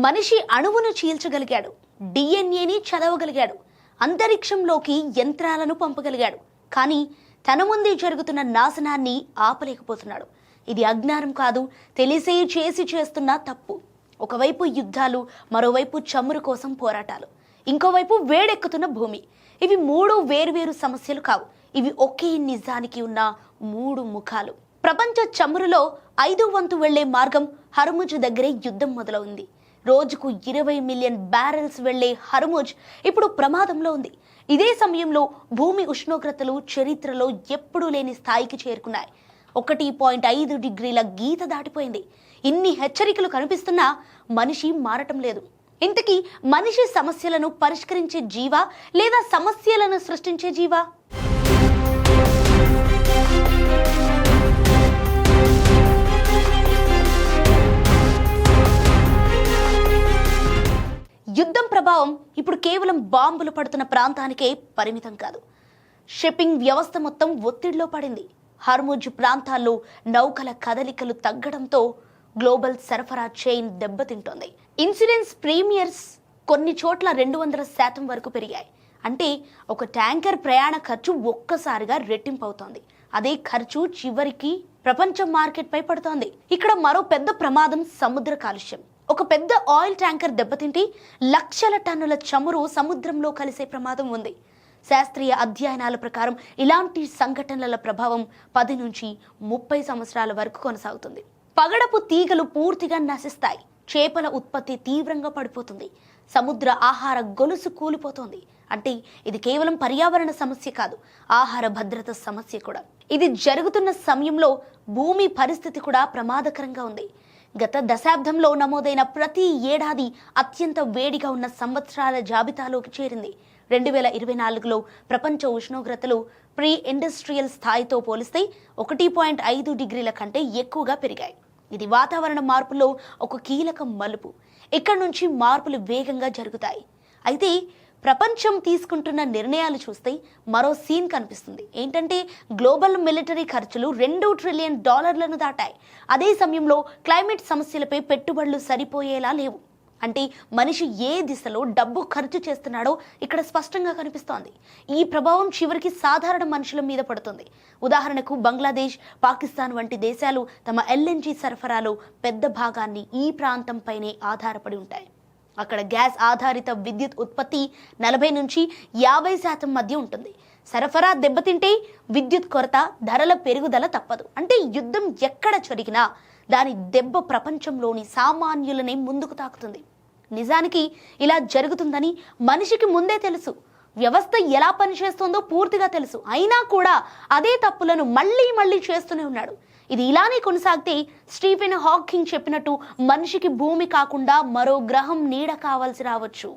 మనిషి అణువును చీల్చగలిగాడు, డిఎన్ఏని చదవగలిగాడు, అంతరిక్షంలోకి యంత్రాలను పంపగలిగాడు. కానీ తన ముందే జరుగుతున్న నాశనాన్ని ఆపలేకపోతున్నాడు. ఇది అజ్ఞానం కాదు, తెలిసే చేస్తున్న తప్పు. ఒకవైపు యుద్ధాలు, మరోవైపు చమురు కోసం పోరాటాలు, ఇంకోవైపు వేడెక్కుతున్న భూమి. ఇవి మూడు వేర్వేరు సమస్యలు కావు, ఇవి ఒకే నిజానికి ఉన్న మూడు ముఖాలు. ప్రపంచ చమురులో 5వ వంతు వెళ్లే మార్గం హర్ముజ్ దగ్గరే యుద్ధం మొదలైంది. రోజుకు 20 మిలియన్ బ్యారెల్స్ వెళ్లే హర్ముజ్ ఇప్పుడు ప్రమాదంలో ఉంది. ఇదే సమయంలో భూమి ఉష్ణోగ్రతలు చరిత్రలో ఎప్పుడూ లేని స్థాయికి చేరుకున్నాయి. 1.5 డిగ్రీల గీత దాటిపోయింది. ఇన్ని హెచ్చరికలు కనిపిస్తున్నా మనిషి మారటం లేదు. ఇంతకీ మనిషి సమస్యలను పరిష్కరించే జీవా లేదా సమస్యలను సృష్టించే జీవా? యుద్ధం ప్రభావం ఇప్పుడు కేవలం బాంబులు పడుతున్న ప్రాంతానికే పరిమితం కాదు. షిప్పింగ్ వ్యవస్థ మొత్తం ఒత్తిడిలో పడింది. హర్ముజ్ ప్రాంతాల్లో నౌకల కదలికలు తగ్గడంతో గ్లోబల్ సరఫరా చైన్ దెబ్బతింటోంది. ఇన్సూరెన్స్ ప్రీమియర్స్ కొన్ని చోట్ల 200% వరకు పెరిగాయి. అంటే ఒక ట్యాంకర్ ప్రయాణ ఖర్చు ఒక్కసారిగా రెట్టింపు అవుతోంది. అదే ఖర్చు చివరికి ప్రపంచ మార్కెట్ పై పడుతోంది. ఇక్కడ మరో పెద్ద ప్రమాదం సముద్ర కాలుష్యం. ఒక పెద్ద ఆయిల్ ట్యాంకర్ దెబ్బతింటే లక్షల టన్నుల చమురు సముద్రంలో కలిసే ప్రమాదం ఉంది. శాస్త్రీయ అధ్యయనాల ప్రకారం ఇలాంటి సంఘటనల ప్రభావం 10 నుంచి 30 సంవత్సరాల వరకు కొనసాగుతుంది. పగడపు తీగలు పూర్తిగా నశిస్తాయి. చేపల ఉత్పత్తి తీవ్రంగా పడిపోతుంది. సముద్ర ఆహార గొలుసు కూలిపోతోంది. అంటే ఇది కేవలం పర్యావరణ సమస్య కాదు, ఆహార భద్రత సమస్య కూడా. ఇది జరుగుతున్న సమయంలో భూమి పరిస్థితి కూడా ప్రమాదకరంగా ఉంది. గత దశాబ్దంలో నమోదైన ప్రతి ఏడాది అత్యంత వేడిగా ఉన్న సంవత్సరాల జాబితాలోకి చేరింది. 2024లో ప్రపంచ ఉష్ణోగ్రతలు ప్రీ ఇండస్ట్రియల్ స్థాయితో పోలిస్తే 1.5 డిగ్రీల కంటే ఎక్కువగా పెరిగాయి. ఇది వాతావరణ మార్పులో ఒక కీలక మలుపు. ఇక్కడ నుంచి మార్పులు వేగంగా జరుగుతాయి. అయితే ప్రపంచం తీసుకుంటున్న నిర్ణయాలు చూస్తే మరో సీన్ కనిపిస్తుంది. ఏంటంటే గ్లోబల్ మిలిటరీ ఖర్చులు $2 ట్రిలియన్ దాటాయి. అదే సమయంలో క్లైమేట్ సమస్యలపై పెట్టుబడులు సరిపోయేలా లేవు. అంటే మనిషి ఏ దిశలో డబ్బు ఖర్చు చేస్తున్నాడో ఇక్కడ స్పష్టంగా కనిపిస్తోంది. ఈ ప్రభావం చివరికి సాధారణ మనుషుల మీద పడుతుంది. ఉదాహరణకు బంగ్లాదేశ్, పాకిస్తాన్ వంటి దేశాలు తమ ఎల్ఎన్జీ సరఫరాలో పెద్ద భాగాన్ని ఈ ప్రాంతంపైనే ఆధారపడి ఉంటాయి. అక్కడ గ్యాస్ ఆధారిత విద్యుత్ ఉత్పత్తి 40 నుంచి 50% మధ్య ఉంటుంది. సరఫరా దెబ్బతింటే విద్యుత్ కొరత, ధరల పెరుగుదల తప్పదు. అంటే యుద్ధం ఎక్కడ జరిగినా దాని దెబ్బ ప్రపంచంలోని సామాన్యులనే ముందుకు తాకుతుంది. నిజానికి ఇలా జరుగుతుందని మనిషికి ముందే తెలుసు. వ్యవస్థ ఎలా పనిచేస్తుందో పూర్తిగా తెలుసు. అయినా కూడా అదే తప్పులను మళ్ళీ చేస్తూనే ఉన్నాడు. ఇది ఇలానే కొనసాగితే స్టీఫెన్ హాకింగ్ చెప్పినట్టు మనిషికి భూమి కాకుండా మరో గ్రహం నీడ కావాల్సి రావచ్చు.